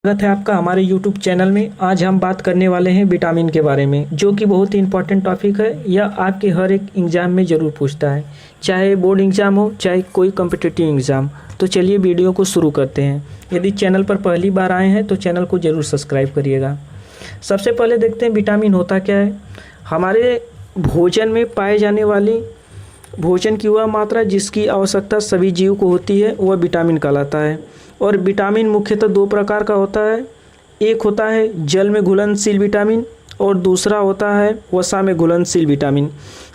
स्वागत है आपका हमारे YouTube चैनल में। आज हम बात करने वाले हैं विटामिन के बारे में, जो कि बहुत ही इंपॉर्टेंट टॉपिक है। यह आपके हर एक एग्ज़ाम में ज़रूर पूछता है, चाहे बोर्ड एग्ज़ाम हो चाहे कोई कॉम्पिटिटिव एग्ज़ाम। तो चलिए वीडियो को शुरू करते हैं। यदि चैनल पर पहली बार आए हैं तो चैनल को ज़रूर सब्सक्राइब करिएगा। सबसे पहले देखते हैं विटामिन होता क्या है। हमारे भोजन में पाए जाने वाली भोजन की वह मात्रा जिसकी आवश्यकता सभी जीव को होती है वह विटामिन कहलाता है। और विटामिन मुख्यतः दो प्रकार का होता है। एक होता है जल में घुलनशील विटामिन और दूसरा होता है वसा में घुलनशील विटामिन।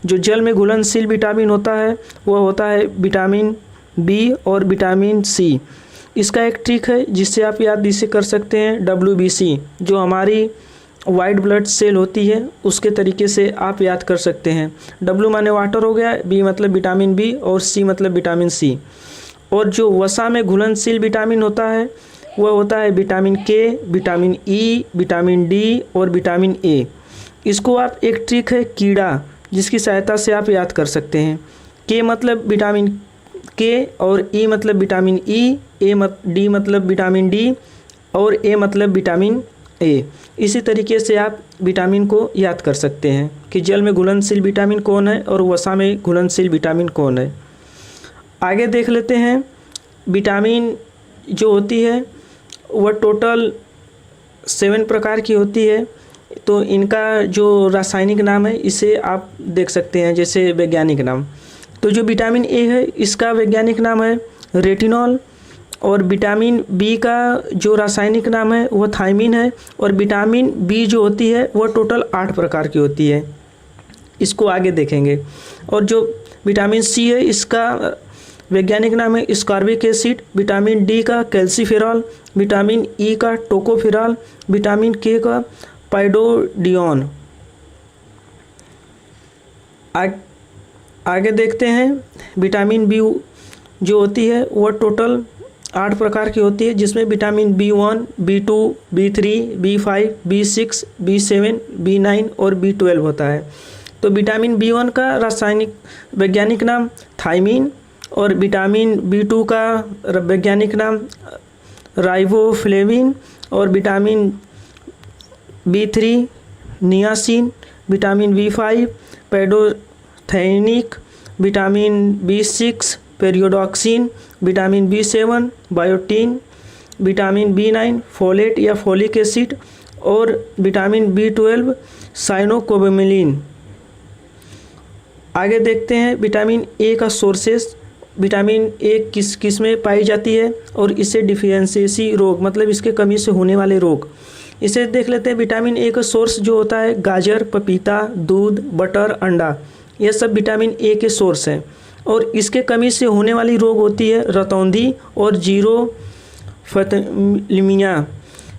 जो जल में घुलनशील विटामिन होता है वह होता है विटामिन बी और विटामिन सी। इसका एक ट्रिक है जिससे आप याद इसे कर सकते हैं WBC, जो हमारी वाइट ब्लड सेल होती है उसके तरीके से आप याद कर सकते हैं। W माने वाटर हो गया, B मतलब विटामिन बी और C मतलब विटामिन सी। और जो वसा में घुलनशील विटामिन होता है वह होता है विटामिन के, विटामिन ई, विटामिन डी और विटामिन ए। इसको आप एक ट्रिक है कीड़ा जिसकी सहायता से आप याद कर सकते हैं। के मतलब विटामिन के और ई मतलब विटामिन ई, डी मतलब विटामिन डी और ए मतलब विटामिन ए। इसी तरीके से आप विटामिन को याद कर सकते हैं कि जल में घुलनशील विटामिन कौन है और वसा में घुलनशील विटामिन कौन है। आगे देख लेते हैं। विटामिन जो होती है वह टोटल 7 प्रकार की होती है। तो इनका जो रासायनिक नाम है इसे आप देख सकते हैं, जैसे वैज्ञानिक नाम। तो जो विटामिन ए है इसका वैज्ञानिक नाम है रेटिनॉल। और विटामिन बी का जो रासायनिक नाम है वह थायमिन है। और विटामिन बी जो होती है वह टोटल 8 प्रकार की होती है, इसको आगे देखेंगे। और जो विटामिन सी है इसका वैज्ञानिक नाम है स्कॉर्बिक एसिड। विटामिन डी का कैल्सीफेरॉल, विटामिन ई का टोकोफेरॉल, विटामिन के का पाइडोडियोन। आगे देखते हैं। विटामिन बी जो होती है वह टोटल 8 प्रकार की होती है, जिसमें vitamin B1, B2, B3, B5, B6, B7, B9 और B12 होता है। तो विटामिन B1 का रासायनिक वैज्ञानिक नाम थायमिन और विटामिन B2 का वैज्ञानिक नाम राइबोफ्लेविन और vitamin B3 niacin, vitamin B5 pantothenic, vitamin B6 pyridoxine, vitamin B7 biotin, vitamin B9 folate या फोलिक एसिड और विटामिन B12 साइनोकोबामिलिन। आगे देखते हैं विटामिन ए का सोर्सेस। विटामिन ए किस में पाई जाती है और इसे डिफिशियंसी रोग मतलब इसके कमी से होने वाले रोग, इसे देख लेते हैं। विटामिन ए का सोर्स जो होता है गाजर, पपीता, दूध, बटर, अंडा, यह सब विटामिन ए के सोर्स हैं। और इसके कमी से होने वाली रोग होती है रतौंधी और जीरोफथलीमिया।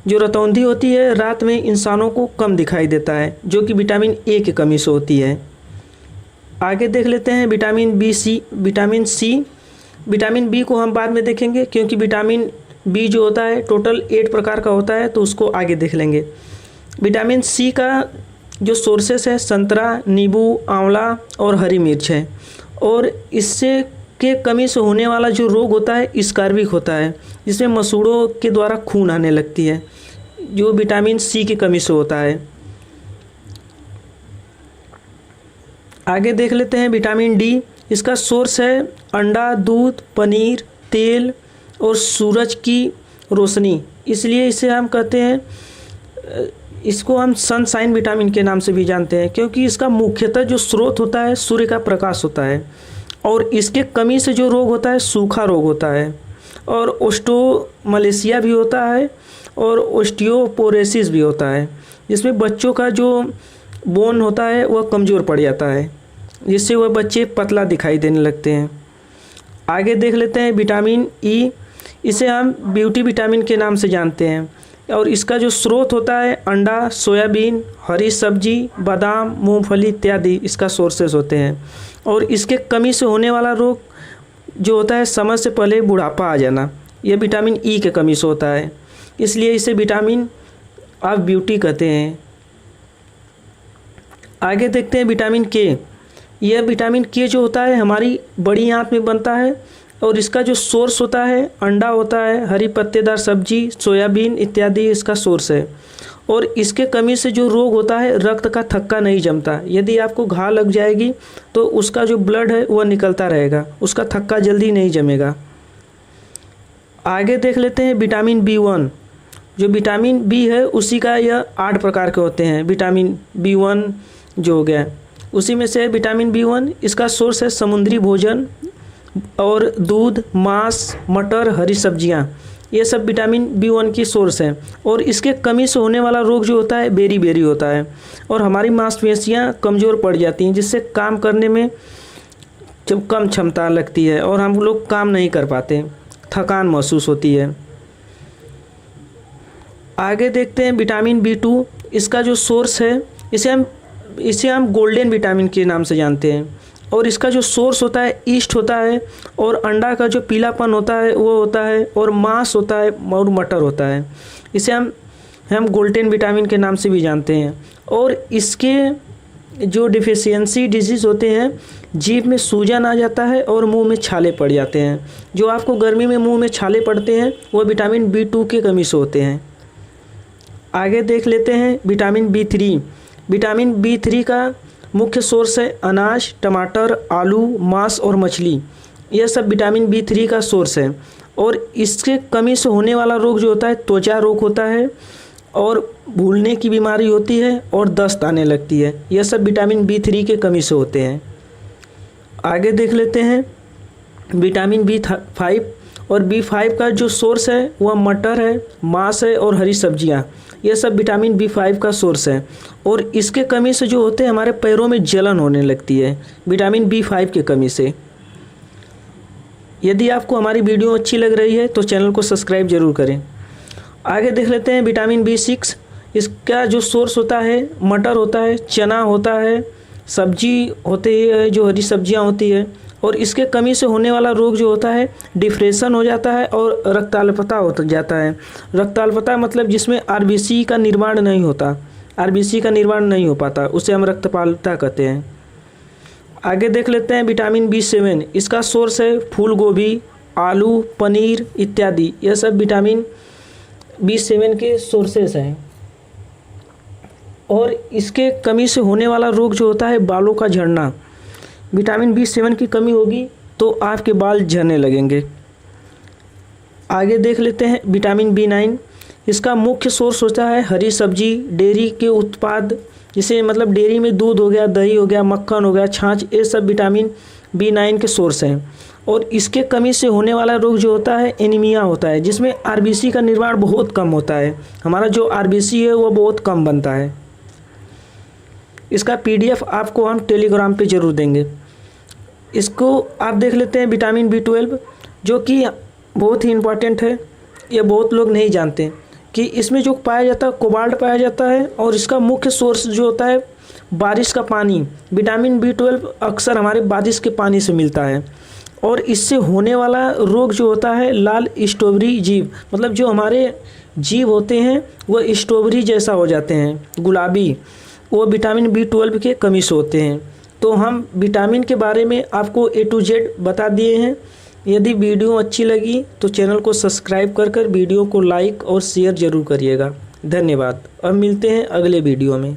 जो रतौंधी होती है रात में इंसानों को कम दिखाई देता है, जो कि विटामिन ए की कमी से होती है। आगे देख लेते हैं विटामिन सी। विटामिन बी को हम बाद में देखेंगे, क्योंकि विटामिन बी जो होता है टोटल 8 प्रकार का होता है, तो उसको आगे देख लेंगे। विटामिन सी का जो सोर्सेस है संतरा, नींबू, आंवला और हरी मिर्च है। और इससे के कमी से होने वाला जो रोग होता है स्कार्बिक होता है, जिसमें मसूड़ों के द्वारा खून आने लगती है, जो विटामिन सी की कमी से होता है। आगे देख लेते हैं विटामिन डी। इसका सोर्स है अंडा, दूध, पनीर, तेल और सूरज की रोशनी, इसलिए इसे हम कहते हैं, इसको हम सनशाइन विटामिन के नाम से भी जानते हैं, क्योंकि इसका मुख्यतः जो स्रोत होता है सूर्य का प्रकाश होता है। और इसके कमी से जो रोग होता है सूखा रोग होता है, और ओस्टोमलेशिया भी होता है और ओस्टियोपोरोसिस भी होता है, जिसमें बच्चों का जो बोन होता है वह कमज़ोर पड़ जाता है, जिससे वह बच्चे पतला दिखाई देने लगते हैं। आगे देख लेते हैं विटामिन ई। इसे हम ब्यूटी विटामिन के नाम से जानते हैं। और इसका जो स्रोत होता है अंडा, सोयाबीन, हरी सब्जी, बादाम, मूंगफली इत्यादि इसका सोर्सेस होते हैं। और इसके कमी से होने वाला रोग जो होता है समय से पहले बुढ़ापा आ जाना, यह विटामिन ई के कमी से होता है, इसलिए इसे विटामिन ऑफ ब्यूटी कहते हैं। आगे देखते हैं विटामिन के। यह विटामिन के जो होता है हमारी बड़ी आँत में बनता है और इसका जो सोर्स होता है अंडा होता है, हरी पत्तेदार सब्जी, सोयाबीन इत्यादि इसका सोर्स है। और इसके कमी से जो रोग होता है, रक्त का थक्का नहीं जमता। यदि आपको घाव लग जाएगी तो उसका जो ब्लड है वह निकलता रहेगा, उसका थक्का जल्दी नहीं जमेगा। आगे देख लेते हैं विटामिन B1। जो विटामिन बी है उसी का यह 8 प्रकार के होते हैं। विटामिन B1 जो हो गया उसी में से विटामिन B1, इसका सोर्स है समुद्री भोजन और दूध, मांस, मटर, हरी सब्जियां। ये सब विटामिन B1 की सोर्स है। और इसके कमी से होने वाला रोग जो होता है बेरी होता है और हमारी मांसपेशियां कमज़ोर पड़ जाती हैं, जिससे काम करने में जब कम क्षमता लगती है और हम लोग काम नहीं कर पाते, थकान महसूस होती है। आगे देखते हैं विटामिन B2। इसका जो सोर्स है इसे हम गोल्डन विटामिन के नाम से जानते हैं। और इसका जो सोर्स होता है ईस्ट होता है और अंडा का जो पीलापन होता है वो होता है और मांस होता है और मटर होता है। इसे हम गोल्डन विटामिन के नाम से भी जानते हैं। और इसके जो डिफिशियंसी डिजीज़ होते हैं, जीभ में सूजन आ जाता है और मुंह में छाले पड़ जाते हैं। जो आपको गर्मी में मुंह में छाले पड़ते हैं वो विटामिन B2 के कमी से होते हैं। आगे देख लेते हैं विटामिन B3। विटामिन B3 का मुख्य सोर्स है अनाज, टमाटर, आलू, मांस और मछली। यह सब विटामिन B3 का सोर्स है। और इसके कमी से होने वाला रोग जो होता है त्वचा रोग होता है और भूलने की बीमारी होती है और दस्त आने लगती है। यह सब विटामिन B3 के कमी से होते हैं। आगे देख लेते हैं विटामिन B5। और B5 का जो सोर्स है वह मटर है, मांस है और हरी सब्जियाँ। यह सब विटामिन B5 का सोर्स है। और इसके कमी से जो होते हैं हमारे पैरों में जलन होने लगती है, विटामिन B5 के कमी से। यदि आपको हमारी वीडियो अच्छी लग रही है तो चैनल को सब्सक्राइब जरूर करें। आगे देख लेते हैं विटामिन B6। इसका जो सोर्स होता है मटर होता है, चना होता है, सब्जी होती है जो हरी सब्जियां होती है। और इसके कमी से होने वाला रोग जो होता है डिप्रेशन हो जाता है और रक्ताल्पता हो जाता है। रक्ताल्पता मतलब जिसमें RBC का निर्माण नहीं होता, RBC का निर्माण नहीं हो पाता, उसे हम रक्तपालता कहते हैं। आगे देख लेते हैं विटामिन B7। इसका सोर्स है फूल गोभी, आलू, पनीर इत्यादि। यह सब विटामिन B7 के सोर्सेस हैं। और इसके कमी से होने वाला रोग जो होता है बालों का झड़ना। विटामिन B7 की कमी होगी तो आपके बाल झड़ने लगेंगे। आगे देख लेते हैं विटामिन B9। इसका मुख्य सोर्स होता है हरी सब्जी, डेयरी के उत्पाद, जिसे मतलब डेयरी में दूध हो गया, दही हो गया, मक्खन हो गया, छाछ, ये सब विटामिन B9 के सोर्स हैं। और इसके कमी से होने वाला रोग जो होता है एनीमिया होता है, जिसमें RBC का निर्माण बहुत कम होता है। हमारा जो RBC है वो बहुत कम बनता है। इसका PDF आपको हम टेलीग्राम पे ज़रूर देंगे। इसको आप देख लेते हैं विटामिन B12, जो कि बहुत ही इम्पॉर्टेंट है। ये बहुत लोग नहीं जानते कि इसमें जो पाया जाता है कोबाल्ट पाया जाता है। और इसका मुख्य सोर्स जो होता है बारिश का पानी। विटामिन B12 अक्सर हमारे बारिश के पानी से मिलता है। और इससे होने वाला रोग जो होता है लाल स्ट्रॉबेरी जीभ, मतलब जो हमारे जीभ होते हैं वह स्ट्रॉबेरी जैसा हो जाते हैं, गुलाबी, वो विटामिन B12 के कमी से होते हैं। तो हम विटामिन के बारे में आपको A to Z बता दिए हैं। यदि वीडियो अच्छी लगी तो चैनल को सब्सक्राइब कर वीडियो को लाइक और शेयर ज़रूर करिएगा। धन्यवाद। अब मिलते हैं अगले वीडियो में।